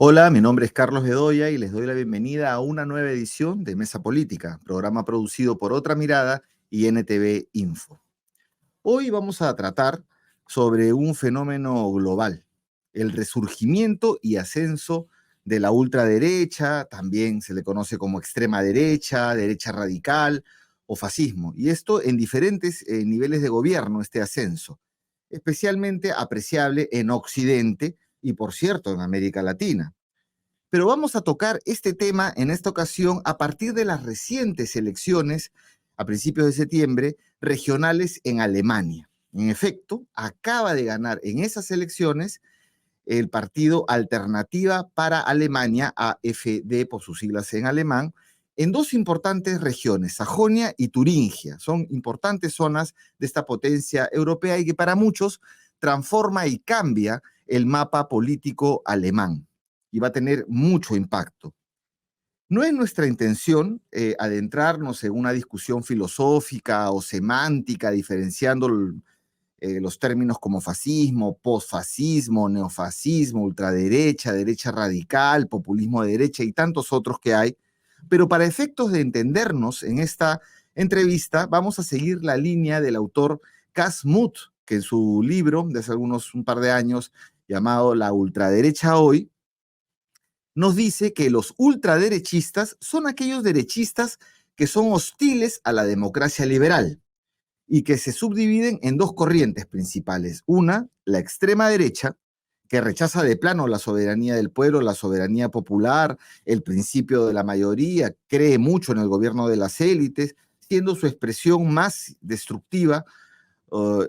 Hola, mi nombre es Carlos Bedoya y les doy la bienvenida a una nueva edición de Mesa Política, programa producido por Otra Mirada y NTV Info. Hoy vamos a tratar sobre un fenómeno global, el resurgimiento y ascenso de la ultraderecha, también se le conoce como extrema derecha, derecha radical o fascismo, y esto en diferentes niveles de gobierno, este ascenso, especialmente apreciable en Occidente y, por cierto, en América Latina. Pero vamos a tocar este tema en esta ocasión a partir de las recientes elecciones a principios de septiembre regionales en Alemania. En efecto, acaba de ganar en esas elecciones el partido Alternativa para Alemania, AfD por sus siglas en alemán, en dos importantes regiones, Sajonia y Turingia. Son importantes zonas de esta potencia europea y que para muchos transforma y cambia el mapa político alemán y va a tener mucho impacto. No es nuestra intención adentrarnos en una discusión filosófica o semántica, diferenciando los términos como fascismo, posfascismo, neofascismo, ultraderecha, derecha radical, populismo de derecha y tantos otros que hay. Pero para efectos de entendernos en esta entrevista, vamos a seguir la línea del autor Cas Mut, que en su libro de hace un par de años, llamado La ultraderecha hoy, nos dice que los ultraderechistas son aquellos derechistas que son hostiles a la democracia liberal y que se subdividen en dos corrientes principales. Una, la extrema derecha, que rechaza de plano la soberanía del pueblo, la soberanía popular, el principio de la mayoría, cree mucho en el gobierno de las élites, siendo su expresión más destructiva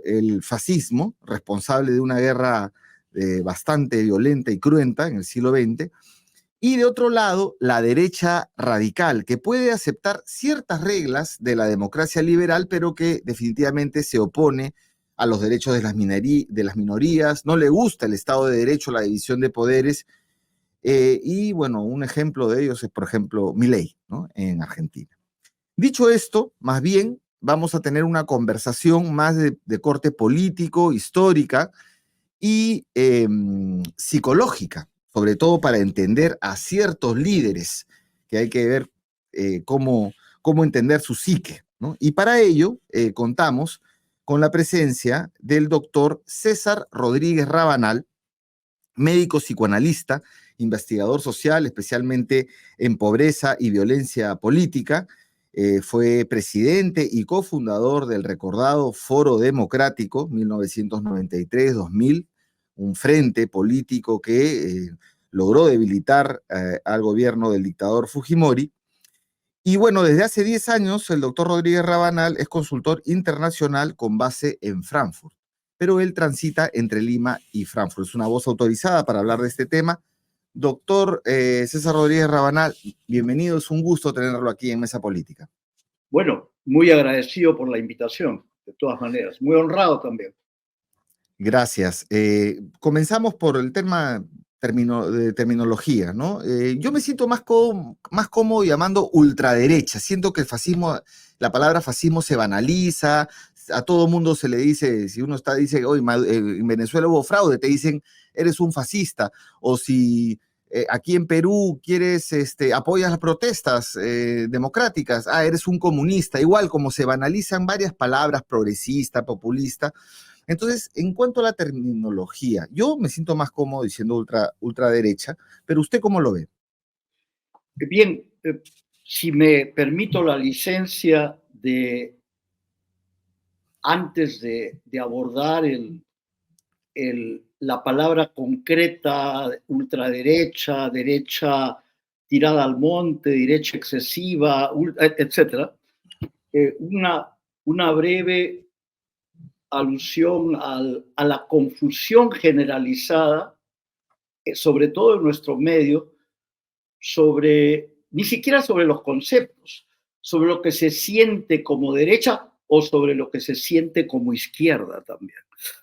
el fascismo, responsable de una guerra bastante violenta y cruenta en el siglo XX, y de otro lado, la derecha radical, que puede aceptar ciertas reglas de la democracia liberal, pero que definitivamente se opone a los derechos de las minorías, no le gusta el Estado de Derecho, la división de poderes, y bueno, un ejemplo de ellos es, por ejemplo, Milei, ¿no? En Argentina. Dicho esto, más bien vamos a tener una conversación más de corte político, histórica, y psicológica, sobre todo para entender a ciertos líderes, que hay que ver cómo entender su psique, ¿no? Y para ello contamos con la presencia del doctor César Rodríguez Rabanal, médico psicoanalista, investigador social, especialmente en pobreza y violencia política. Fue presidente y cofundador del recordado Foro Democrático 1993-2000, un frente político que logró debilitar al gobierno del dictador Fujimori. Y bueno, desde hace 10 años el doctor Rodríguez Rabanal es consultor internacional con base en Frankfurt, pero él transita entre Lima y Frankfurt. Es una voz autorizada para hablar de este tema. Doctor César Rodríguez Rabanal, bienvenido, es un gusto tenerlo aquí en Mesa Política. Bueno, muy agradecido por la invitación, de todas maneras, muy honrado también. Gracias. Comenzamos por el tema de terminología, ¿no? Yo me siento más cómodo llamando ultraderecha. Siento que el fascismo, la palabra fascismo se banaliza, a todo mundo se le dice, si uno dice, hoy en Venezuela hubo fraude, te dicen, eres un fascista, o si aquí en Perú apoyas las protestas democráticas, eres un comunista, igual como se banalizan varias palabras, progresista, populista. Entonces, en cuanto a la terminología, yo me siento más cómodo diciendo ultraderecha, pero ¿usted cómo lo ve? Bien, si me permito la licencia antes de abordar la palabra concreta, ultraderecha, derecha tirada al monte, derecha excesiva, etc., una breve alusión a la confusión generalizada, sobre todo en nuestro medio, ni siquiera sobre los conceptos, sobre lo que se siente como derecha o sobre lo que se siente como izquierda también.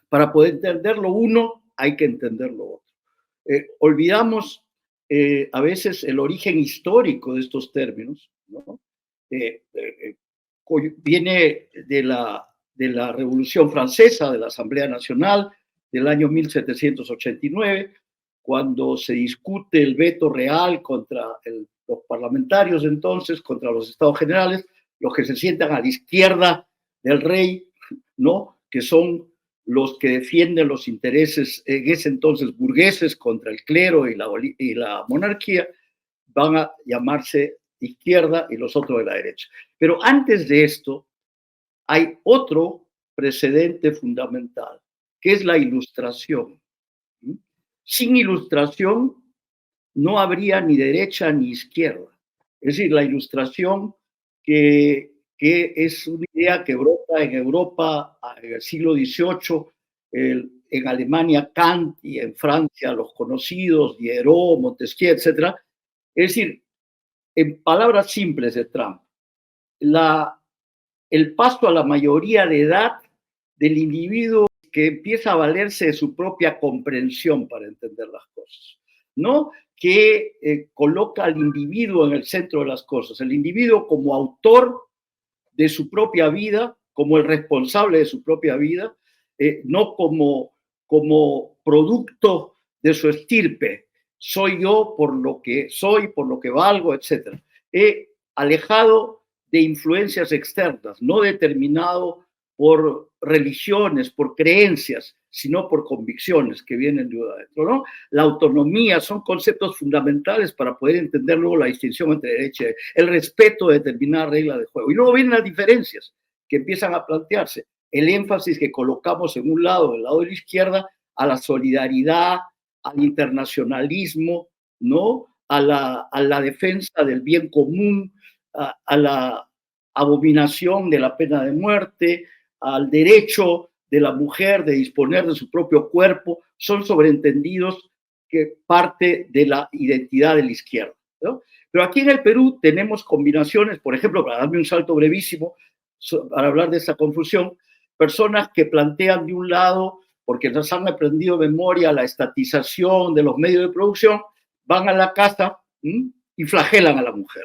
Para poder entender lo uno, hay que entender lo otro. Olvidamos a veces el origen histórico de estos términos, ¿no? Viene de la Revolución Francesa, de la Asamblea Nacional del año 1789, cuando se discute el veto real contra los parlamentarios entonces, contra los estados generales, los que se sientan a la izquierda del rey, ¿no? Que son los que defienden los intereses en ese entonces burgueses contra el clero y la monarquía, van a llamarse izquierda y los otros de la derecha. Pero antes de esto hay otro precedente fundamental, que es la Ilustración. Sin Ilustración no habría ni derecha ni izquierda. Es decir, la Ilustración que es una idea que brota en Europa en el siglo XVIII, en Alemania Kant y en Francia los conocidos, Diderot, Montesquieu, etc. Es decir, en palabras simples de Trump, el paso a la mayoría de edad del individuo que empieza a valerse de su propia comprensión para entender las cosas, ¿no? Que coloca al individuo en el centro de las cosas, el individuo como autor de su propia vida, como el responsable de su propia vida, no como producto de su estirpe. Soy yo por lo que soy, por lo que valgo, etc. Alejado de influencias externas, no determinado por religiones, por creencias, sino por convicciones que vienen de adentro, ¿no? La autonomía son conceptos fundamentales para poder entender luego la distinción entre derecha y el respeto de determinadas reglas de juego. Y luego vienen las diferencias que empiezan a plantearse. El énfasis que colocamos en un lado, del lado de la izquierda, a la solidaridad, al internacionalismo, ¿no? A la defensa del bien común, a la abominación de la pena de muerte, al derecho de la mujer de disponer de su propio cuerpo, son sobreentendidos que parte de la identidad de la izquierda, ¿no? Pero aquí en el Perú tenemos combinaciones, por ejemplo, para darme un salto brevísimo, para hablar de esa confusión, personas que plantean de un lado, porque nos han aprendido de memoria la estatización de los medios de producción, van a la casa y flagelan a la mujer,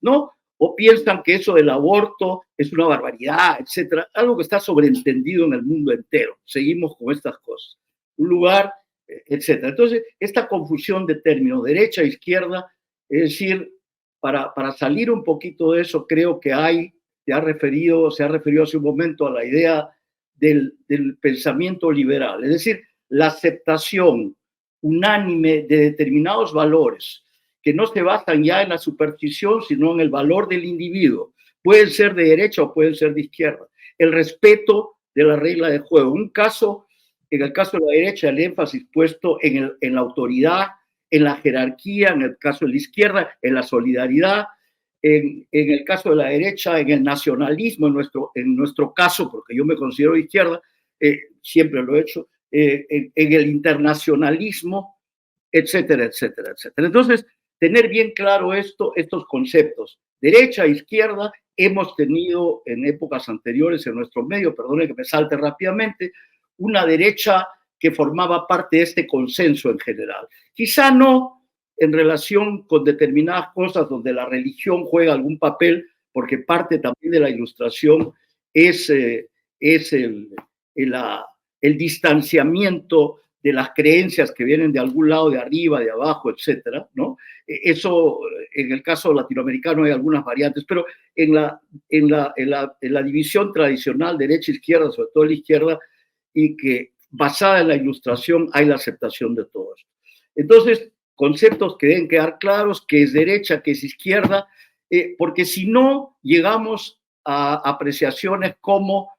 ¿no? O piensan que eso del aborto es una barbaridad, etcétera, algo que está sobreentendido en el mundo entero. Seguimos con estas cosas. Un lugar, etcétera. Entonces, esta confusión de términos, derecha e izquierda, es decir, para salir un poquito de eso, creo que se ha referido hace un momento a la idea del pensamiento liberal, es decir, la aceptación unánime de determinados valores, que no se basan ya en la superstición, sino en el valor del individuo. Pueden ser de derecha o pueden ser de izquierda. El respeto de la regla de juego. En el caso de la derecha, el énfasis puesto en la autoridad, en la jerarquía, en el caso de la izquierda, en la solidaridad, en el caso de la derecha, en el nacionalismo, en nuestro caso, porque yo me considero de izquierda, siempre lo he hecho, en el internacionalismo, etcétera, etcétera, etcétera. Entonces, tener bien claro estos conceptos. Derecha, izquierda, hemos tenido en épocas anteriores en nuestro medio, perdone que me salte rápidamente, una derecha que formaba parte de este consenso en general. Quizá no en relación con determinadas cosas donde la religión juega algún papel, porque parte también de la Ilustración es el distanciamiento de las creencias que vienen de algún lado, de arriba, de abajo, etcétera, ¿no? Eso, en el caso latinoamericano hay algunas variantes, pero en la división tradicional, derecha-izquierda, sobre todo la izquierda, y que basada en la Ilustración hay la aceptación de todo esto. Entonces, conceptos que deben quedar claros, qué es derecha, qué es izquierda, porque si no, llegamos a apreciaciones como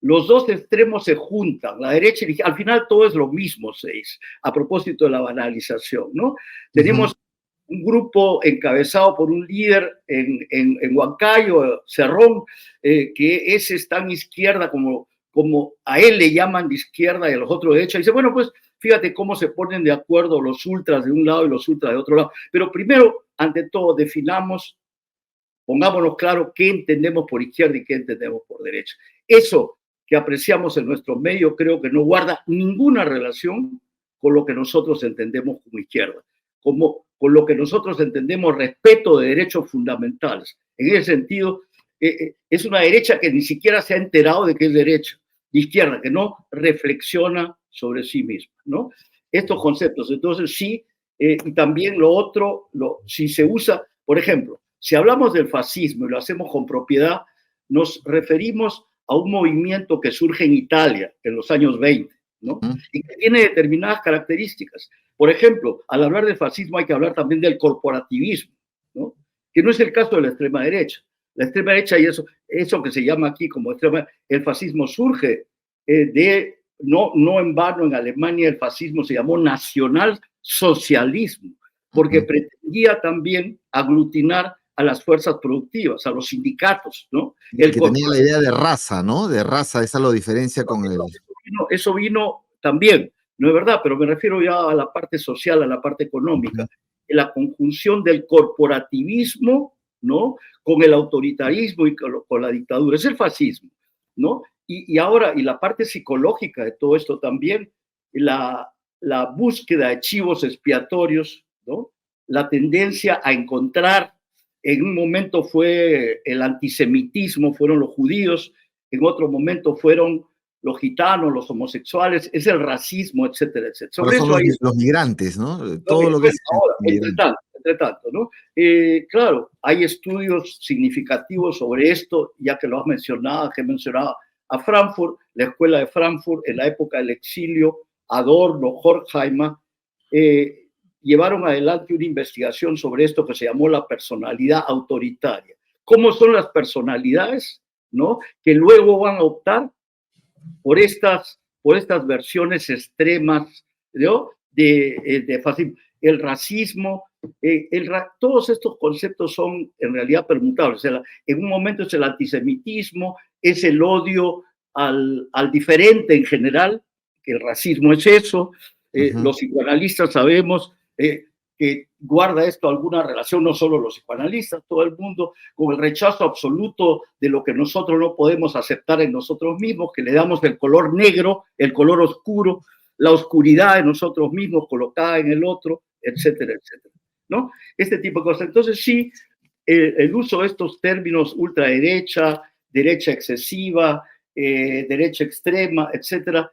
los dos extremos se juntan, la derecha y al final todo es lo mismo, a propósito de la banalización, ¿no? Tenemos un grupo encabezado por un líder en Huancayo, Cerrón, que ese es tan izquierda como a él le llaman de izquierda y a los otros de derecha. Y dice, bueno, pues fíjate cómo se ponen de acuerdo los ultras de un lado y los ultras de otro lado. Pero primero, ante todo, pongámonos claro qué entendemos por izquierda y qué entendemos por derecha. Eso que apreciamos en nuestro medio creo que no guarda ninguna relación con lo que nosotros entendemos como izquierda, con lo que nosotros entendemos respeto de derechos fundamentales. En ese sentido, es una derecha que ni siquiera se ha enterado de que es derecha, de izquierda, que no reflexiona sobre sí misma, ¿no? estos conceptos. Entonces, sí, y también lo otro, si se usa, por ejemplo, si hablamos del fascismo y lo hacemos con propiedad, nos referimos a un movimiento que surge en Italia en los años 20, ¿no? Y que tiene determinadas características. Por ejemplo, al hablar del fascismo hay que hablar también del corporativismo, ¿no? Que no es el caso de la extrema derecha. La extrema derecha y eso que se llama aquí como extrema, el fascismo surge no en vano en Alemania el fascismo se llamó nacionalsocialismo, porque pretendía también aglutinar a las fuerzas productivas, a los sindicatos, ¿no? Que tenía la idea de raza, ¿no? De raza, esa lo diferencia con el... Eso vino también, no es verdad, pero me refiero ya a la parte social, a la parte económica, la conjunción del corporativismo, ¿no? Con el autoritarismo y con la dictadura, es el fascismo, ¿no? Y ahora, y la parte psicológica de todo esto también, la búsqueda de chivos expiatorios, ¿no? La tendencia a encontrar, en un momento fue el antisemitismo, fueron los judíos, en otro momento fueron los gitanos, los homosexuales, es el racismo, etcétera, etcétera. Sobre eso son los migrantes, ¿no? Todo lo que es ahora, entre tanto, ¿no? Claro, hay estudios significativos sobre esto, ya que lo has mencionado, que he mencionado a Frankfurt, la escuela de Frankfurt, en la época del exilio, Adorno, Horkheimer, llevaron adelante una investigación sobre esto que se llamó la personalidad autoritaria. ¿Cómo son las personalidades, ¿no? Que luego van a optar por estas versiones extremas, ¿no? de fascismo. El racismo, todos estos conceptos son en realidad permutables. O sea, en un momento es el antisemitismo, es el odio al diferente en general, que el racismo es eso. Los psicoanalistas sabemos que guarda esto alguna relación, no solo los psicoanalistas, todo el mundo, con el rechazo absoluto de lo que nosotros no podemos aceptar en nosotros mismos, que le damos el color negro, el color oscuro, la oscuridad de nosotros mismos colocada en el otro, etcétera, etcétera, ¿no? Este tipo de cosas. Entonces, sí, el uso de estos términos ultraderecha, derecha excesiva, derecha extrema, etcétera,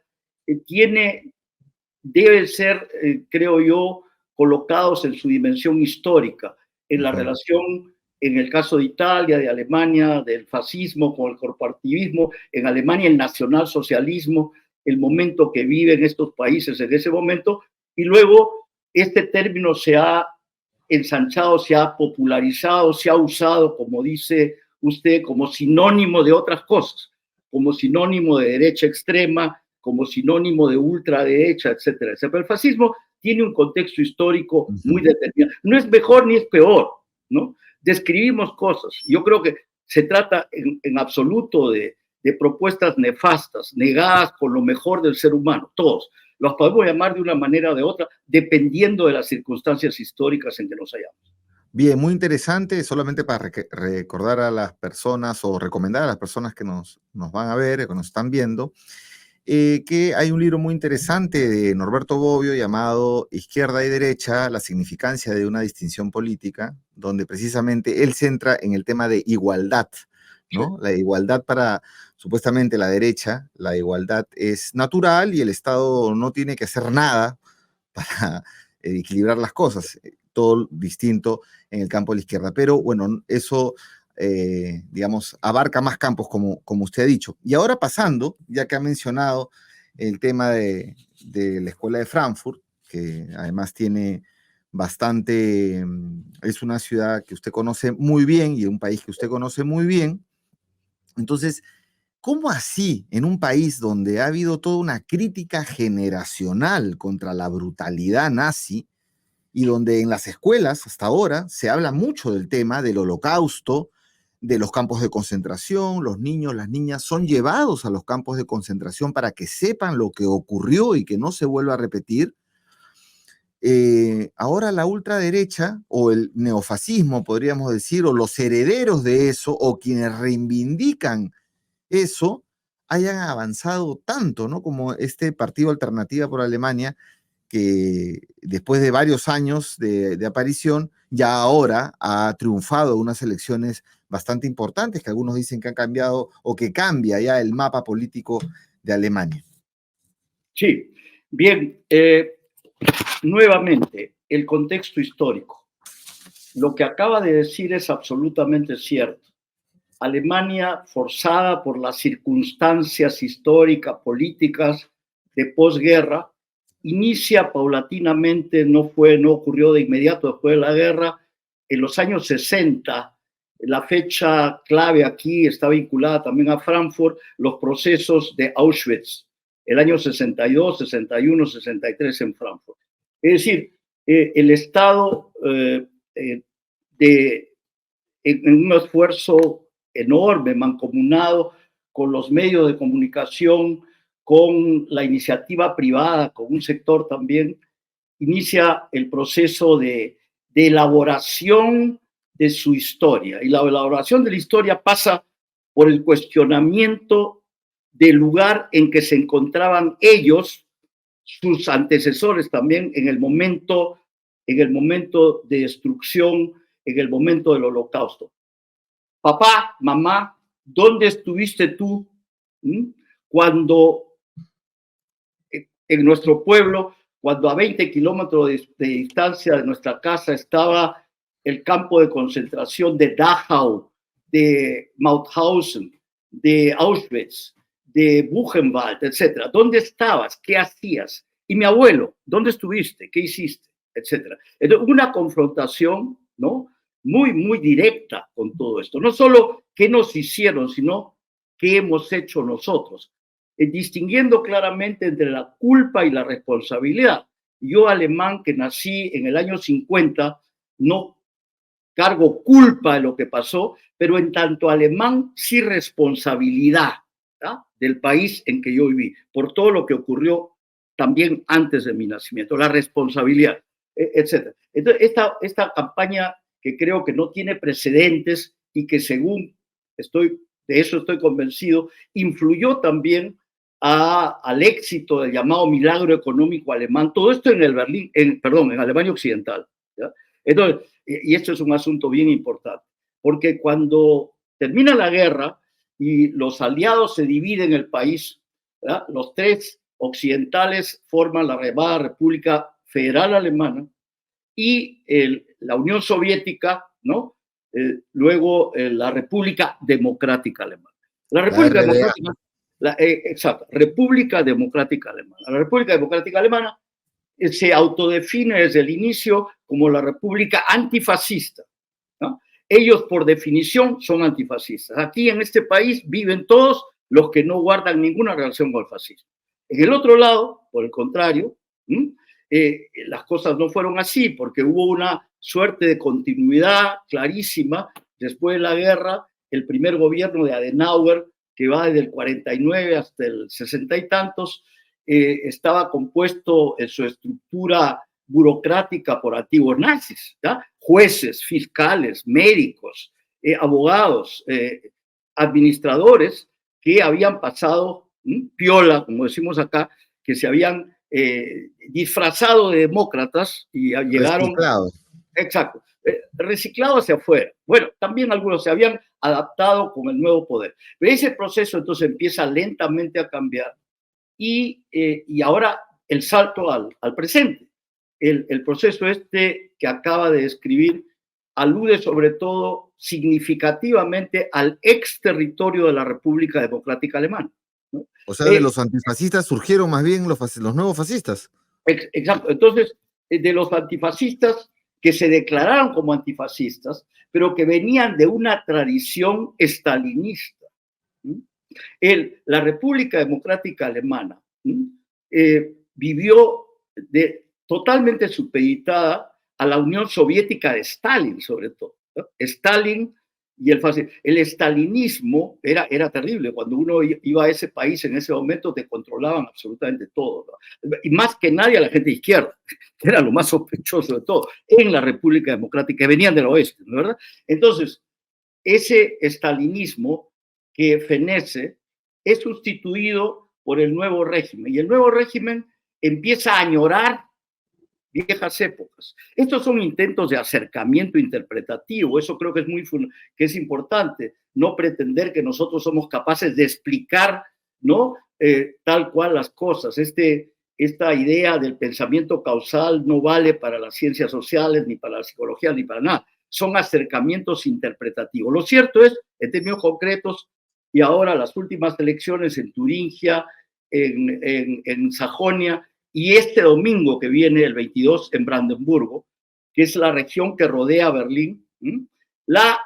debe ser, creo yo, colocados en su dimensión histórica, en la relación, en el caso de Italia, de Alemania, del fascismo con el corporativismo, en Alemania el nacionalsocialismo, el momento que viven estos países en ese momento, y luego este término se ha ensanchado, se ha popularizado, se ha usado, como dice usted, como sinónimo de otras cosas, como sinónimo de derecha extrema, como sinónimo de ultraderecha, etcétera, etcétera. Pero el fascismo tiene un contexto histórico muy determinado. No es mejor ni es peor, ¿no? Describimos cosas. Yo creo que se trata en absoluto de propuestas nefastas, negadas con lo mejor del ser humano, todos. Los podemos llamar de una manera o de otra, dependiendo de las circunstancias históricas en que nos hallamos. Bien, muy interesante, solamente para recordar a las personas o recomendar a las personas que nos van a ver, que nos están viendo, que hay un libro muy interesante de Norberto Bobbio llamado Izquierda y Derecha, la significancia de una distinción política, donde precisamente él centra en el tema de igualdad, ¿no? Sí. La igualdad para, supuestamente, la derecha, la igualdad es natural y el Estado no tiene que hacer nada para equilibrar las cosas, todo distinto en el campo de la izquierda. Pero bueno, eso... digamos, abarca más campos, como usted ha dicho. Y ahora pasando, ya que ha mencionado el tema de la Escuela de Frankfurt, que además tiene bastante, es una ciudad que usted conoce muy bien y un país que usted conoce muy bien. Entonces, ¿cómo así en un país donde ha habido toda una crítica generacional contra la brutalidad nazi y donde en las escuelas hasta ahora se habla mucho del tema del holocausto, de los campos de concentración, los niños, las niñas son llevados a los campos de concentración para que sepan lo que ocurrió y que no se vuelva a repetir? Ahora la ultraderecha o el neofascismo, podríamos decir, o los herederos de eso, o quienes reivindican eso, hayan avanzado tanto, ¿no? Como este partido Alternativa por Alemania, que después de varios años de aparición, ya ahora ha triunfado en unas elecciones bastante importantes, que algunos dicen que han cambiado o que cambia ya el mapa político de Alemania. Sí, bien. nuevamente, el contexto histórico. Lo que acaba de decir es absolutamente cierto. Alemania, forzada por las circunstancias históricas, políticas de posguerra, inicia paulatinamente, no ocurrió de inmediato después de la guerra, en los años 60, la fecha clave aquí está vinculada también a Frankfurt, los procesos de Auschwitz, el año 62, 61, 63 en Frankfurt. Es decir, el Estado en un esfuerzo enorme, mancomunado con los medios de comunicación, con la iniciativa privada, con un sector también, inicia el proceso de elaboración de su historia. Y la elaboración de la historia pasa por el cuestionamiento del lugar en que se encontraban ellos, sus antecesores también, en el momento de destrucción, en el momento del Holocausto. Papá, mamá, ¿dónde estuviste tú cuando en nuestro pueblo, cuando a 20 kilómetros de distancia de nuestra casa estaba el campo de concentración de Dachau, de Mauthausen, de Auschwitz, de Buchenwald, etcétera? ¿Dónde estabas? ¿Qué hacías? Y mi abuelo, ¿dónde estuviste? ¿Qué hiciste? Etcétera. Entonces, una confrontación, ¿no?, muy, muy directa con todo esto. No solo qué nos hicieron, sino qué hemos hecho nosotros, distinguiendo claramente entre la culpa y la responsabilidad. Yo, alemán, que nací en el año 50, no cargo culpa de lo que pasó, pero en tanto alemán sí responsabilidad, ¿tá?, del país en que yo viví, por todo lo que ocurrió también antes de mi nacimiento, la responsabilidad, etc. Entonces, esta campaña, que creo que no tiene precedentes y que, según de eso estoy convencido, influyó también al éxito del llamado milagro económico alemán. Todo esto en en Alemania Occidental, ¿ya? Entonces, y esto es un asunto bien importante, porque cuando termina la guerra y los aliados se dividen el país, ¿ya?, los tres occidentales forman la llamada República Federal Alemana, y la Unión Soviética, ¿no? Luego la República Democrática Alemana. La República Democrática, exacto, República Democrática Alemana. La República Democrática Alemana se autodefine desde el inicio como la República antifascista, ¿no? Ellos, por definición, son antifascistas. Aquí en este país viven todos los que no guardan ninguna relación con el fascismo. En el otro lado, por el contrario, las cosas no fueron así, porque hubo una suerte de continuidad clarísima. Después de la guerra, el primer gobierno de Adenauer, que va desde el 49 hasta el 60 y tantos, estaba compuesto en su estructura burocrática por antiguos nazis, ¿ya?, jueces, fiscales, médicos, abogados, administradores que habían pasado piola, como decimos acá, que se habían disfrazado de demócratas y llegaron... Reciclados. Exacto, reciclados hacia afuera. Bueno, también algunos se habían adaptado con el nuevo poder. Pero ese proceso entonces empieza lentamente a cambiar y ahora el salto al presente. El proceso que acaba de describir alude sobre todo significativamente al ex territorio de la República Democrática Alemana, ¿no? O sea, de los antifascistas surgieron más bien los nuevos fascistas. Exacto. Entonces, de los antifascistas que se declararon como antifascistas, pero que venían de una tradición estalinista. La República Democrática Alemana vivió totalmente supeditada a la Unión Soviética de Stalin, sobre todo, ¿no? Stalin y el estalinismo era terrible. Cuando uno iba a ese país en ese momento, te controlaban absolutamente todo, ¿no? Y más que nadie a la gente de izquierda, que era lo más sospechoso de todo, en la República Democrática, que venían del oeste, ¿no, verdad? Entonces, ese estalinismo que fenece es sustituido por el nuevo régimen, y el nuevo régimen empieza a añorar viejas épocas. Estos son intentos de acercamiento interpretativo. Eso creo que es importante, no pretender que nosotros somos capaces de explicar, ¿no?, tal cual las cosas. Este esta idea del pensamiento causal no vale para las ciencias sociales, ni para la psicología, ni para nada. Son acercamientos interpretativos. Lo cierto es, en términos concretos, y ahora las últimas elecciones en Turingia, en Sajonia, y este domingo que viene, el 22, en Brandenburgo, que es la región que rodea Berlín, la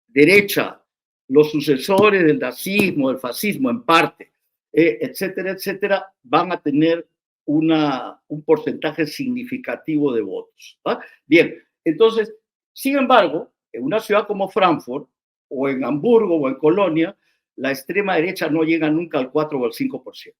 derecha, los sucesores del nazismo, del fascismo en parte, etcétera, etcétera, van a tener un porcentaje significativo de votos. ¿Va? Bien, entonces, sin embargo, en una ciudad como Frankfurt, o en Hamburgo, o en Colonia, la extrema derecha no llega nunca al 4 o al 5%.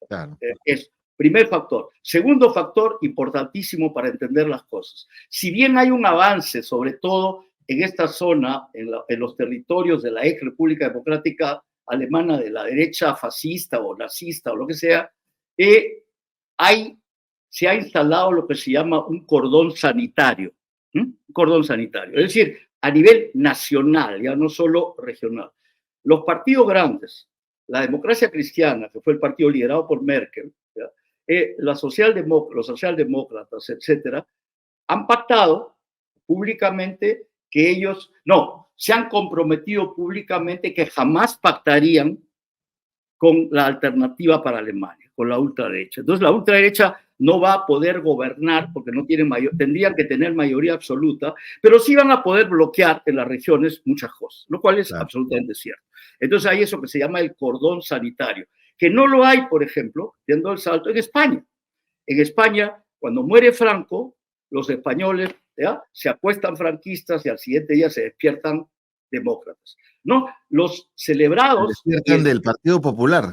Claro. Es primer factor. Segundo factor, importantísimo para entender las cosas. Si bien hay un avance, sobre todo en esta zona, en los territorios de la ex República Democrática Alemana, de la derecha fascista o nazista o lo que sea, se ha instalado lo que se llama un cordón sanitario. Un cordón sanitario. Es decir, a nivel nacional, ya no solo regional. Los partidos grandes, la Democracia Cristiana, que fue el partido liderado por Merkel, los socialdemócratas, etcétera, han pactado públicamente que ellos, se han comprometido públicamente que jamás pactarían con la alternativa para Alemania, con la ultraderecha. Entonces la ultraderecha no va a poder gobernar porque no tienen tendrían que tener mayoría absoluta, pero sí van a poder bloquear en las regiones muchas cosas, lo cual es absolutamente cierto. Entonces hay eso que se llama el cordón sanitario, que no lo hay, por ejemplo, viendo el salto, en España. En España, cuando muere Franco, los españoles se acuestan franquistas y al siguiente día se despiertan demócratas. ¿No? Los celebrados... Se despiertan del Partido Popular.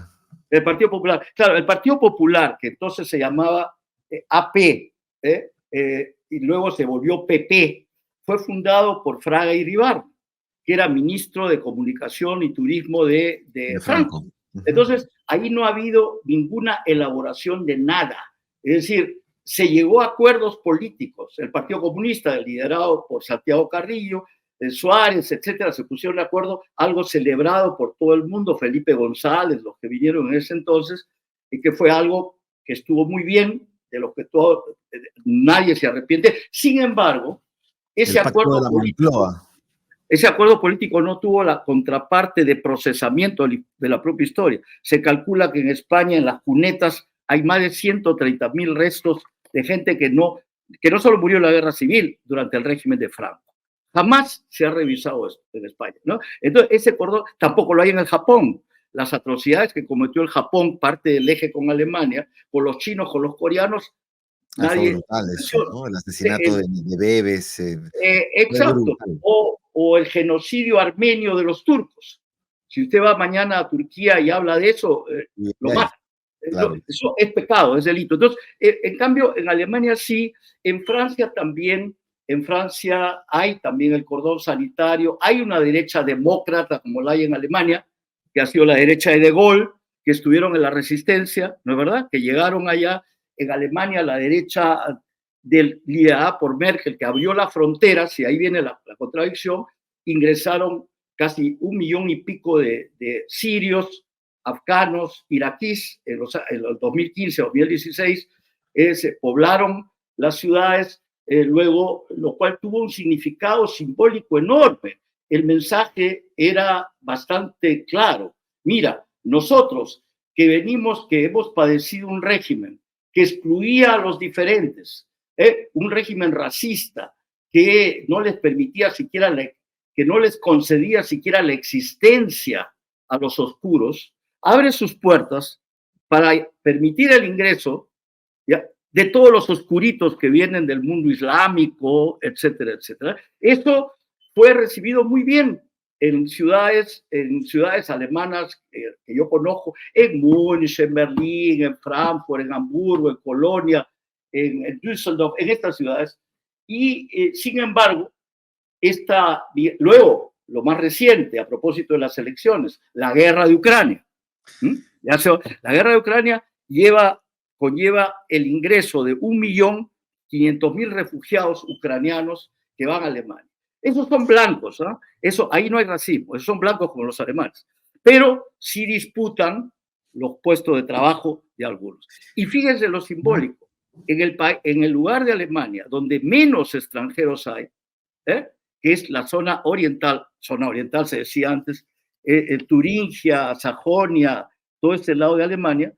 El Partido Popular. Claro, el Partido Popular, que entonces se llamaba AP, y luego se volvió PP, fue fundado por Fraga Iribarne, que era ministro de Comunicación y Turismo de Franco. Entonces, ahí no ha habido ninguna elaboración de nada. Es decir, se llegó a acuerdos políticos. El Partido Comunista, liderado por Santiago Carrillo, Suárez, etcétera, se pusieron de acuerdo, algo celebrado por todo el mundo, Felipe González, los que vinieron en ese entonces, y que fue algo que estuvo muy bien, de lo que nadie se arrepiente. Sin embargo, ese acuerdo político no tuvo la contraparte de procesamiento de la propia historia. Se calcula que en España, en las cunetas, hay más de 130.000 restos de gente que no solo murió en la guerra civil durante el régimen de Franco. Jamás se ha revisado esto en España, ¿no? Entonces, ese cordón tampoco lo hay en el Japón. Las atrocidades que cometió el Japón, parte del eje con Alemania, con los chinos, con los coreanos, nadie... Brutal eso, ¿no? El asesinato de bebés. Exacto. O el genocidio armenio de los turcos. Si usted va mañana a Turquía y habla de eso, lo mata. Claro. Eso es pecado, es delito. Entonces, en cambio, en Alemania sí, en Francia también. En Francia hay también el cordón sanitario, hay una derecha demócrata como la hay en Alemania, que ha sido la derecha de Gaulle, que estuvieron en la resistencia, ¿no es verdad? Que llegaron allá. En Alemania la derecha liderada por Merkel, que abrió las fronteras, y ahí viene la contradicción, ingresaron casi 1,5 millones de sirios, afganos, iraquíes, en los 2015, 2016, se poblaron las ciudades. Luego, lo cual tuvo un significado simbólico enorme. El mensaje era bastante claro. Mira, nosotros que hemos padecido un régimen que excluía a los diferentes, un régimen racista que no les permitía siquiera, que no les concedía siquiera la existencia a los oscuros, abre sus puertas para permitir el ingreso, ¿ya?, de todos los oscuritos que vienen del mundo islámico, etcétera, etcétera. Esto fue recibido muy bien en ciudades alemanas que yo conozco, en Múnich, en Berlín, en Frankfurt, en Hamburgo, en Colonia, en Düsseldorf, en estas ciudades. Y sin embargo, luego, lo más reciente, a propósito de las elecciones, la guerra de Ucrania. La guerra de Ucrania conlleva el ingreso de 1.500.000 refugiados ucranianos que van a Alemania. Esos son blancos, ¿no? Ahí no hay racismo, esos son blancos como los alemanes. Pero sí disputan los puestos de trabajo de algunos. Y fíjense lo simbólico, en el lugar de Alemania donde menos extranjeros hay, que es la zona oriental se decía antes, Turingia, Sajonia, todo este lado de Alemania,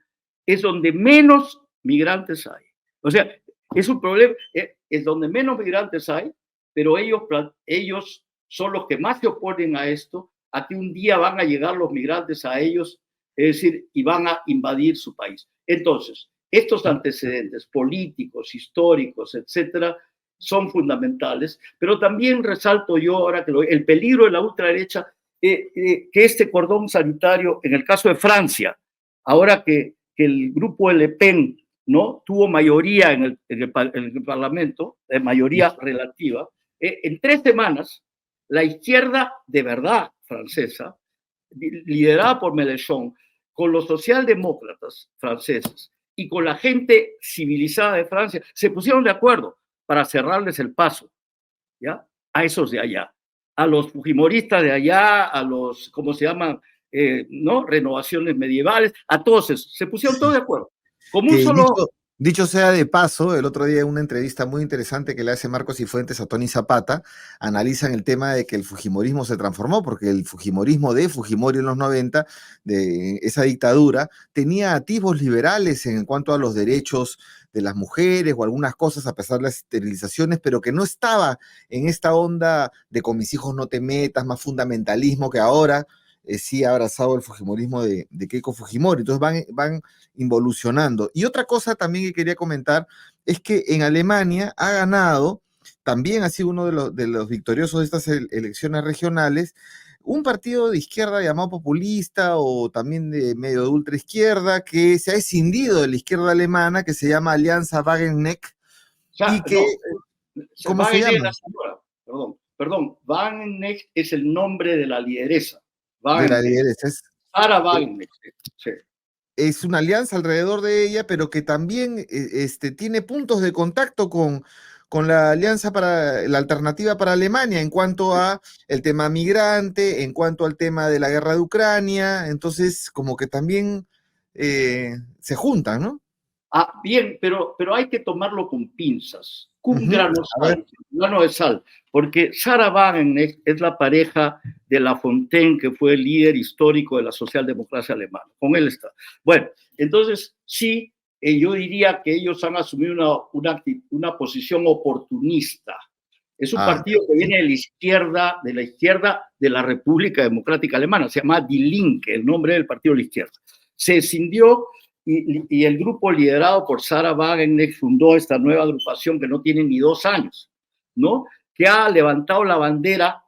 es donde menos migrantes hay. O sea, es un problema, es donde menos migrantes hay, pero ellos son los que más se oponen a esto, a que un día van a llegar los migrantes a ellos, es decir, y van a invadir su país. Entonces, estos antecedentes políticos, históricos, etcétera, son fundamentales, pero también resalto yo ahora que el peligro de la ultraderecha, que este cordón sanitario, en el caso de Francia, ahora que el grupo Le Pen, ¿no?, tuvo mayoría en el Parlamento, mayoría relativa, en 3 semanas, la izquierda de verdad francesa, liderada por Mélenchon, con los socialdemócratas franceses y con la gente civilizada de Francia, se pusieron de acuerdo para cerrarles el paso, ¿ya?, a esos de allá, a los fujimoristas de allá, a los, ¿cómo se llaman?, ¿no?, renovaciones medievales, a todos esos, se pusieron todos de acuerdo, como un Que solo... dicho sea de paso, el otro día en una entrevista muy interesante que le hace Marcos Cifuentes a Tony Zapata, analizan el tema de que el fujimorismo se transformó, porque el fujimorismo de Fujimori en los 90, de esa dictadura, tenía atisbos liberales en cuanto a los derechos de las mujeres o algunas cosas a pesar de las esterilizaciones, pero que no estaba en esta onda de con mis hijos no te metas, más fundamentalismo que ahora sí ha abrazado el fujimorismo de Keiko Fujimori. Entonces van involucionando. Y otra cosa también que quería comentar es que en Alemania ha ganado, también ha sido uno de los victoriosos de estas elecciones regionales, un partido de izquierda llamado populista o también de medio de ultraizquierda que se ha escindido de la izquierda alemana, que se llama Alianza Wagenknecht, y que, no, ¿cómo se llama? Perdón, Wagenknecht es el nombre de la lideresa. De la lideresa. Sara Wagenknecht, sí. Es una alianza alrededor de ella, pero que también tiene puntos de contacto con la alianza para la alternativa para Alemania en cuanto a el tema migrante, en cuanto al tema de la guerra de Ucrania, entonces como que también se juntan, ¿no? Bien, pero hay que tomarlo con pinzas, un grano de sal, porque Sara Wagenknecht es la pareja de Lafontaine, que fue el líder histórico de la socialdemocracia alemana. Con él está. Bueno, entonces sí, yo diría que ellos han asumido una posición oportunista. Es un partido que viene de la izquierda de la República Democrática Alemana, se llama Die Linke, el nombre del partido de la izquierda. Se escindió y el grupo liderado por Sara Wagenknecht fundó esta nueva agrupación que no tiene ni 2 años, ¿no?, que ha levantado la bandera,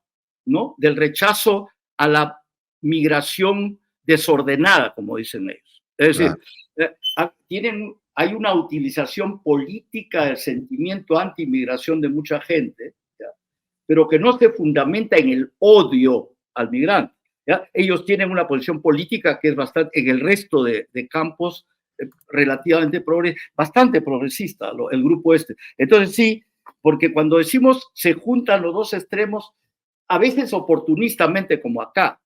¿no?, del rechazo a la migración desordenada, como dicen ellos. Es decir, hay una utilización política del sentimiento anti-inmigración de mucha gente, ¿ya?, pero que no se fundamenta en el odio al migrante. ¿Ya? Ellos tienen una posición política que es bastante, en el resto de campos, relativamente bastante progresista, el grupo este. Entonces sí, porque cuando decimos se juntan los dos extremos, a veces oportunistamente como acá,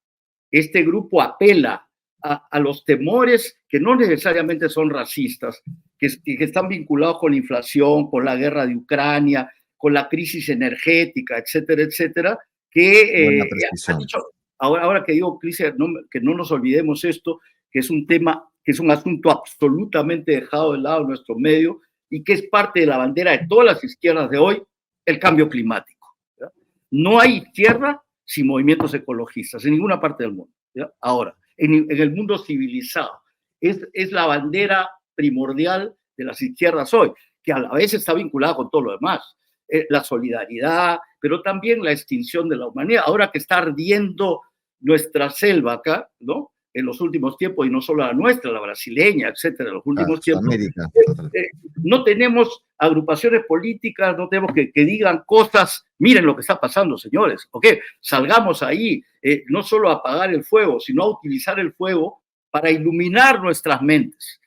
este grupo apela a los temores que no necesariamente son racistas, que están vinculados con la inflación, con la guerra de Ucrania, con la crisis energética, etcétera, etcétera, que han dicho... Ahora que digo crisis, que no nos olvidemos esto, que es un tema, que es un asunto absolutamente dejado de lado en nuestro medio y que es parte de la bandera de todas las izquierdas de hoy, el cambio climático. ¿Ya? No hay izquierda sin movimientos ecologistas en ninguna parte del mundo. ¿Ya? Ahora, en el mundo civilizado, es la bandera primordial de las izquierdas hoy, que a la vez está vinculada con todo lo demás. La solidaridad, pero también la extinción de la humanidad. Ahora que está ardiendo nuestra selva acá, ¿no?, en los últimos tiempos, y no solo la nuestra, la brasileña, etcétera, en los últimos tiempos, no tenemos agrupaciones políticas, no tenemos que digan cosas, miren lo que está pasando, señores, ¿ok? Salgamos ahí, no solo a apagar el fuego, sino a utilizar el fuego para iluminar nuestras mentes.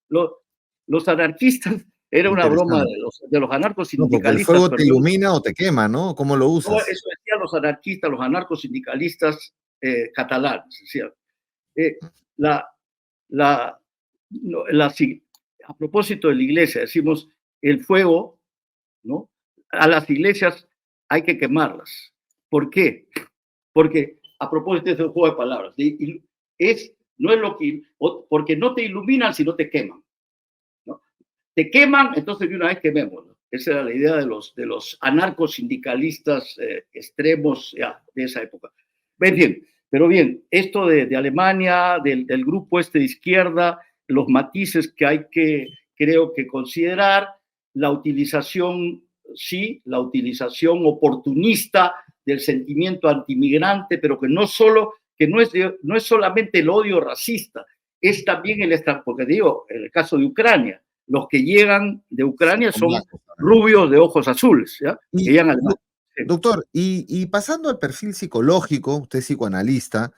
Los anarquistas... Era una broma de los anarcosindicalistas. El fuego te ilumina o te quema, ¿no? ¿Cómo lo usas? No, eso decían los anarquistas, los anarcosindicalistas catalanes. La la, no, a propósito de la iglesia, decimos el fuego, ¿no? A las iglesias hay que quemarlas. ¿Por qué? Porque, a propósito de este juego de palabras, no es lo que, porque no te iluminan si no te queman, ¿no? Te queman, entonces de una vez quemémoslo. Esa era la idea de los anarcosindicalistas extremos de esa época. Bien, pero bien, esto de Alemania, del grupo este de izquierda, los matices que hay que, creo que considerar, la utilización, sí, la utilización oportunista del sentimiento antimigrante, pero que no es solamente el odio racista, es también porque digo, en el caso de Ucrania, los que llegan de Ucrania son rubios de ojos azules, ¿ya? Que llegan a Alemania. Doctor, y pasando al perfil psicológico, usted es psicoanalista,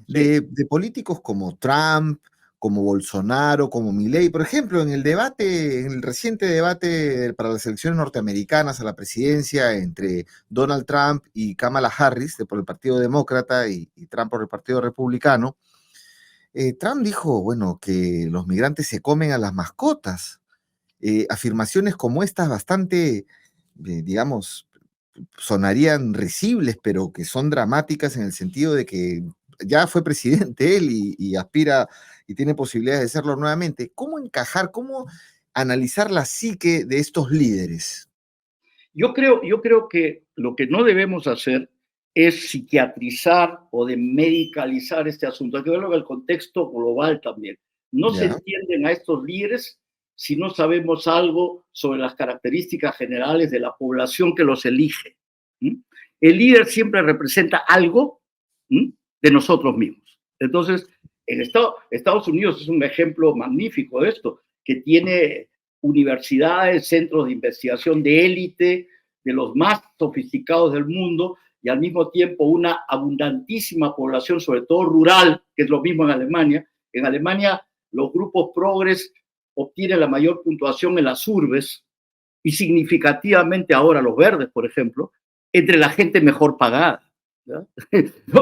de políticos como Trump, como Bolsonaro, como Milei, por ejemplo, en el reciente debate para las elecciones norteamericanas a la presidencia entre Donald Trump y Kamala Harris, por el Partido Demócrata, y Trump por el Partido Republicano, Trump dijo, bueno, que los migrantes se comen a las mascotas. Afirmaciones como estas bastante, digamos, sonarían risibles, pero que son dramáticas en el sentido de que ya fue presidente él y aspira y tiene posibilidades de serlo nuevamente. ¿Cómo encajar, cómo analizar la psique de estos líderes? Yo creo que lo que no debemos hacer es psiquiatrizar o de medicalizar este asunto. Hay que verlo en el contexto global también. No se entienden a estos líderes si no sabemos algo sobre las características generales de la población que los elige. El líder siempre representa algo de nosotros mismos. Entonces, Estados Unidos es un ejemplo magnífico de esto, que tiene universidades, centros de investigación de élite, de los más sofisticados del mundo, y al mismo tiempo una abundantísima población, sobre todo rural, que es lo mismo en Alemania. En Alemania los grupos progres obtienen la mayor puntuación en las urbes y significativamente ahora los verdes, por ejemplo, entre la gente mejor pagada. No,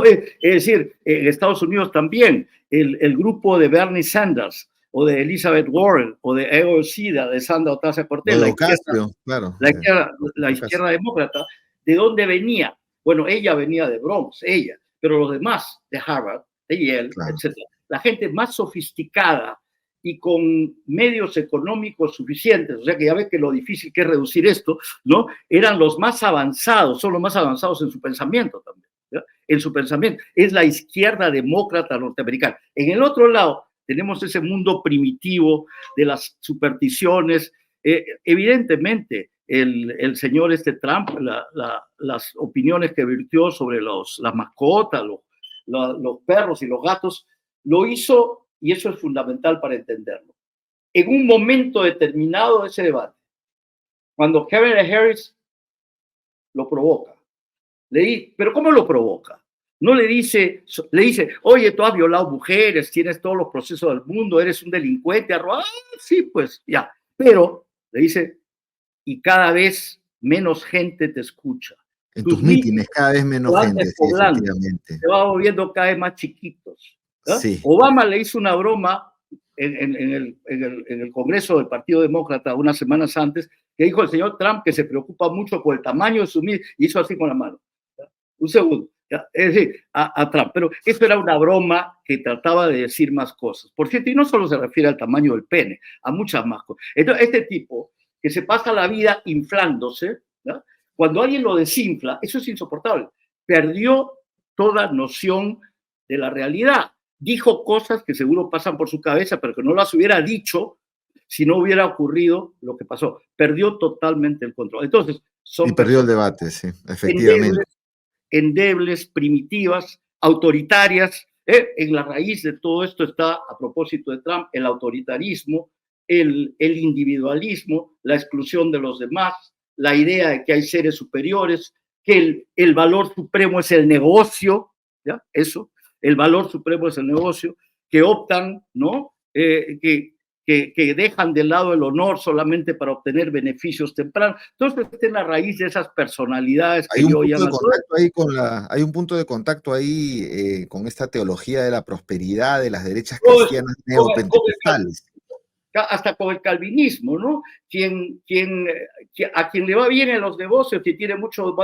es decir, en Estados Unidos también el grupo de Bernie Sanders o de Elizabeth Warren o de AOC, de Sandra Ocasio Cortez, la izquierda demócrata, ¿de dónde venía? Bueno, ella venía de Bronx, pero los demás de Harvard, de Yale, etc. La gente más sofisticada y con medios económicos suficientes, o sea que ya ve que lo difícil que es reducir esto, ¿no? Eran los más avanzados, son los más avanzados en su pensamiento también, ¿ya? En su pensamiento. Es la izquierda demócrata norteamericana. En el otro lado tenemos ese mundo primitivo de las supersticiones. Evidentemente, el señor Trump, las opiniones que virtió sobre las mascotas, los perros y los gatos, lo hizo, y eso es fundamental para entenderlo, en un momento determinado de ese debate, cuando Kamala Harris lo provoca. ¿Pero cómo lo provoca? No le dice, oye, tú has violado mujeres, tienes todos los procesos del mundo, eres un delincuente, sí, pues ya. Pero le dice, y cada vez menos gente te escucha. En tus mítines cada vez menos gente, sí, efectivamente. Se va volviendo cada vez más chiquitos. Sí. Obama le hizo una broma en el Congreso del Partido Demócrata unas semanas antes, que dijo el señor Trump que se preocupa mucho por el tamaño de su mítine, y hizo así con la mano. ¿Ya? Un segundo. ¿Ya? Es decir, a Trump. Pero esto era una broma que trataba de decir más cosas. Por cierto, y no solo se refiere al tamaño del pene, a muchas más cosas. Entonces, este tipo que se pasa la vida inflándose, ¿ya? Cuando alguien lo desinfla, eso es insoportable. Perdió toda noción de la realidad. Dijo cosas que seguro pasan por su cabeza, pero que no las hubiera dicho si no hubiera ocurrido lo que pasó. Perdió totalmente el control. Entonces, y perdió el debate, sí, efectivamente. Endebles, primitivas, autoritarias. En la raíz de todo esto está, a propósito de Trump, el autoritarismo, el individualismo, la exclusión de los demás, la idea de que hay seres superiores, que el valor supremo es el negocio, ¿ya? Eso, el valor supremo es el negocio, que optan, ¿no? Que que dejan de lado el honor solamente para obtener beneficios tempranos. Entonces, está en la raíz de esas personalidades que yo llamo. Hay un punto de contacto ahí con esta teología de la prosperidad de las derechas Todo cristianas neopentecostales. Hasta con el calvinismo, ¿no? A quien le va bien en los negocios, que tiene mucho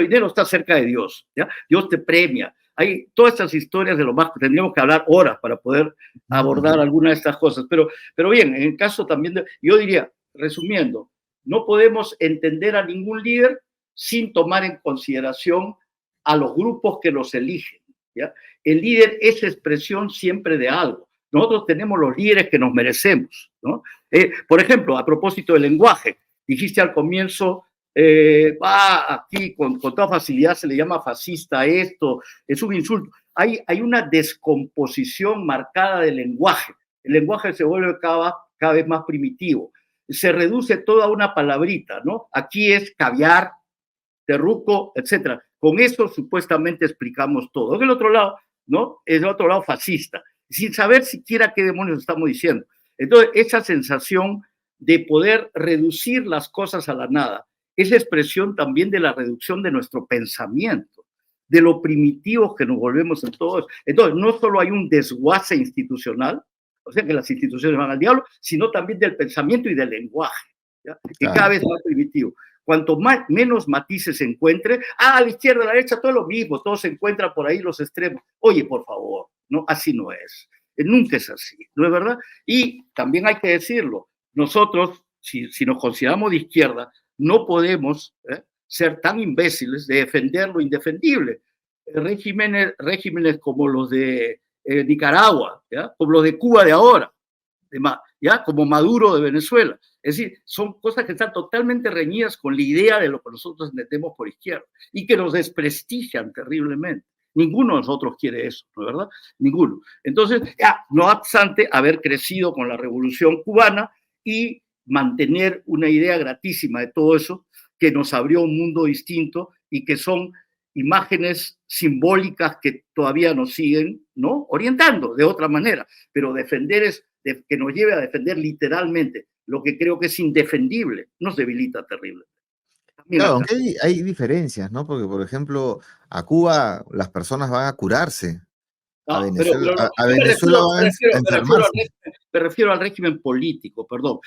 dinero, está cerca de Dios, ¿ya? Dios te premia. Hay todas estas historias de lo más, tendríamos que hablar horas para poder abordar alguna de estas cosas. Pero bien, en el caso también, yo diría, resumiendo, no podemos entender a ningún líder sin tomar en consideración a los grupos que los eligen, ¿ya? El líder es expresión siempre de algo. Nosotros tenemos los líderes que nos merecemos, ¿no? Por ejemplo, a propósito del lenguaje, dijiste al comienzo, aquí con toda facilidad se le llama fascista esto, es un insulto. Hay una descomposición marcada del lenguaje. El lenguaje se vuelve cada vez más primitivo. Se reduce toda una palabrita, ¿no? Aquí es caviar, terruco, etcétera. Con eso supuestamente explicamos todo. En el otro lado, ¿no? Es el otro lado fascista, sin saber siquiera qué demonios estamos diciendo. Entonces, esa sensación de poder reducir las cosas a la nada es la expresión también de la reducción de nuestro pensamiento, de lo primitivos que nos volvemos en todo eso. Entonces, no solo hay un desguace institucional, o sea que las instituciones van al diablo, sino también del pensamiento y del lenguaje, ¿ya? Que cada vez es más primitivo. Cuanto menos matices se encuentre, a la izquierda, a la derecha, todo lo mismo, todo se encuentra por ahí los extremos. Oye, por favor, no, así no es. Nunca es así, ¿no es verdad? Y también hay que decirlo, nosotros, si nos consideramos de izquierda, no podemos ser tan imbéciles de defender lo indefendible. Regímenes como los de Nicaragua, ¿ya? Como los de Cuba de ahora, ¿ya? Como Maduro de Venezuela. Es decir, son cosas que están totalmente reñidas con la idea de lo que nosotros entendemos por izquierda y que nos desprestigian terriblemente. Ninguno de nosotros quiere eso, ¿no es verdad? Ninguno. Entonces, no obstante haber crecido con la Revolución Cubana y mantener una idea gratísima de todo eso, que nos abrió un mundo distinto y que son imágenes simbólicas que todavía nos siguen, ¿no? Orientando de otra manera, pero defender que nos lleve a defender literalmente lo que creo que es indefendible, nos debilita terriblemente. Claro, aunque hay diferencias, ¿no? Porque, por ejemplo, a Cuba las personas van a curarse, a Venezuela, van a enfermarse. Me refiero al régimen político, perdón.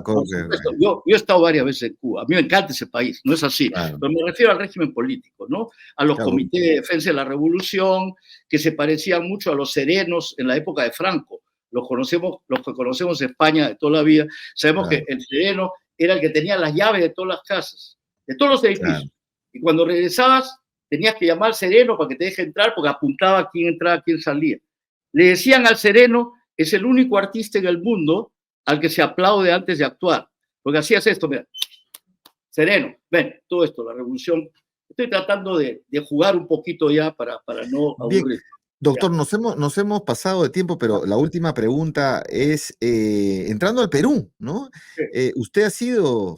Por supuesto, yo he estado varias veces en Cuba, a mí me encanta ese país, no es así, claro. Pero me refiero al régimen político, ¿no? A los comités de defensa de la revolución, que se parecían mucho a los serenos en la época de Franco. Los que conocemos España de toda la vida, sabemos que el sereno era el que tenía las llaves de todas las casas, de todos los edificios. Y cuando regresabas, tenías que llamar al sereno para que te deje entrar, porque apuntaba quién entraba, quién salía. Le decían al sereno, es el único artista en el mundo al que se aplaude antes de actuar, porque hacías esto, mira, sereno, ven, todo esto, la revolución. Estoy tratando de jugar un poquito ya para no aburrir. Doctor, nos hemos pasado de tiempo, pero la última pregunta es, entrando al Perú, ¿no? Sí. Usted ha sido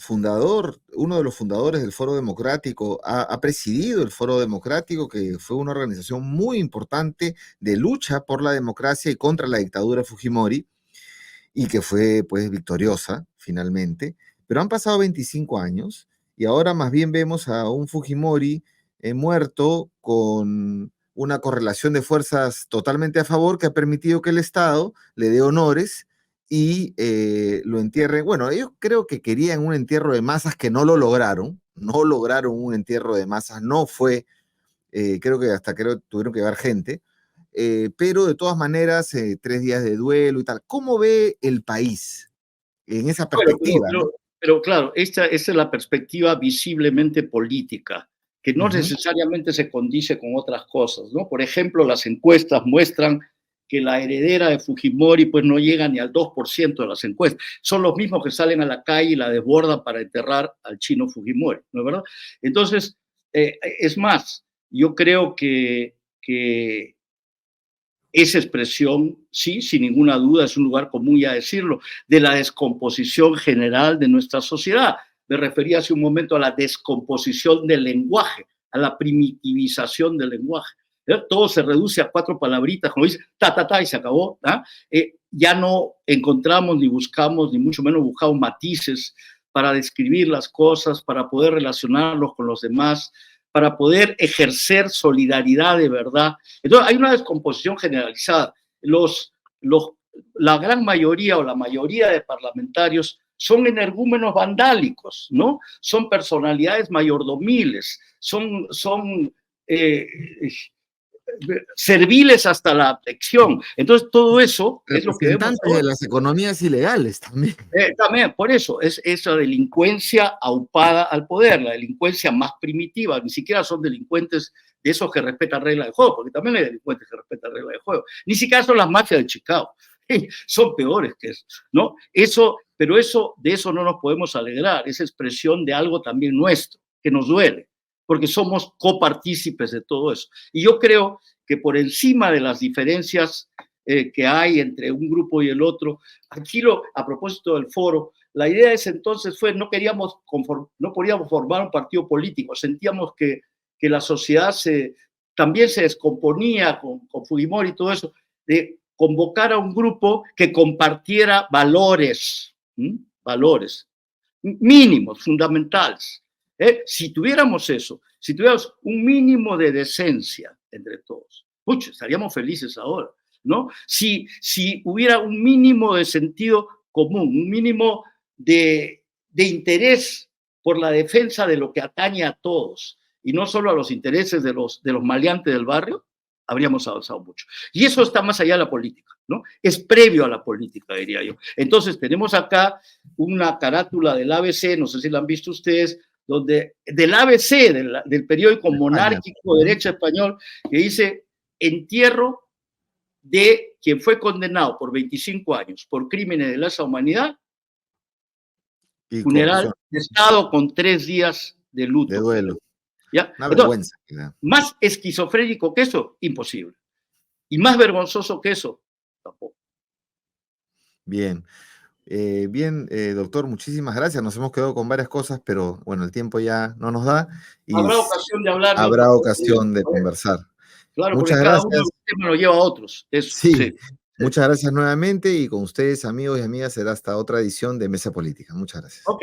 uno de los fundadores del Foro Democrático, ha presidido el Foro Democrático, que fue una organización muy importante de lucha por la democracia y contra la dictadura de Fujimori, y que fue, pues, victoriosa, finalmente. Pero han pasado 25 años, y ahora más bien vemos a un Fujimori muerto con una correlación de fuerzas totalmente a favor que ha permitido que el Estado le dé honores y lo entierre. Bueno, ellos creo que querían un entierro de masas que no lo lograron, un entierro de masas, no fue, creo que tuvieron que llevar gente, pero de todas maneras, 3 días de duelo y tal. ¿Cómo ve el país en esa perspectiva? Pero claro, esta es la perspectiva visiblemente política, que no necesariamente se condice con otras cosas, ¿no? Por ejemplo, las encuestas muestran que la heredera de Fujimori pues no llega ni al 2% de las encuestas. Son los mismos que salen a la calle y la desbordan para enterrar al chino Fujimori, ¿no es verdad? Entonces, es más, yo creo que esa expresión, sí, sin ninguna duda, es un lugar común ya decirlo, de la descomposición general de nuestra sociedad. Me refería hace un momento a la descomposición del lenguaje, a la primitivización del lenguaje. Todo se reduce a 4 palabritas, como dice, ta, ta, ta, y se acabó. Ya no encontramos ni buscamos, ni mucho menos buscamos matices para describir las cosas, para poder relacionarlos con los demás, para poder ejercer solidaridad de verdad. Entonces, hay una descomposición generalizada. La gran mayoría o la mayoría de parlamentarios son energúmenos vandálicos, ¿no? Son personalidades mayordomiles, son serviles hasta la abjección. Entonces, todo eso es lo que vemos Representantes de las economías ilegales también. También, por eso, es esa delincuencia aupada al poder, la delincuencia más primitiva, ni siquiera son delincuentes de esos que respetan reglas de juego, porque también hay delincuentes que respetan reglas de juego, ni siquiera son las mafias de Chicago, son peores que eso, ¿no? Pero de eso no nos podemos alegrar, es expresión de algo también nuestro, que nos duele, porque somos copartícipes de todo eso. Y yo creo que por encima de las diferencias que hay entre un grupo y el otro, aquí a propósito del foro, la idea de ese entonces fue, no podíamos formar un partido político, sentíamos que la sociedad también se descomponía con Fujimori y todo eso, de convocar a un grupo que compartiera valores mínimos, fundamentales. Si tuviéramos eso, si tuviéramos un mínimo de decencia entre todos, estaríamos felices ahora, ¿no? Si hubiera un mínimo de sentido común, un mínimo de interés por la defensa de lo que atañe a todos, y no solo a los intereses de los maleantes del barrio, habríamos avanzado mucho. Y eso está más allá de la política, ¿no? Es previo a la política, diría yo. Entonces, tenemos acá una carátula del ABC, no sé si la han visto ustedes, del ABC, del periódico monárquico de derecha español, que dice: entierro de quien fue condenado por 25 años por crímenes de lesa humanidad, funeral de Estado con 3 días de luto. De duelo. ¿Ya? Una vergüenza. Más esquizofrénico que eso, imposible. Y más vergonzoso que eso, tampoco. Bien. Doctor, muchísimas gracias. Nos hemos quedado con varias cosas, pero bueno, el tiempo ya no nos da. Y habrá ocasión de hablar. Habrá ocasión de conversar. Claro, muchas gracias. Cada uno de los temas lo lleva a otros. Eso, sí. Muchas gracias nuevamente, y con ustedes, amigos y amigas, será hasta otra edición de Mesa Política. Muchas gracias. Ok.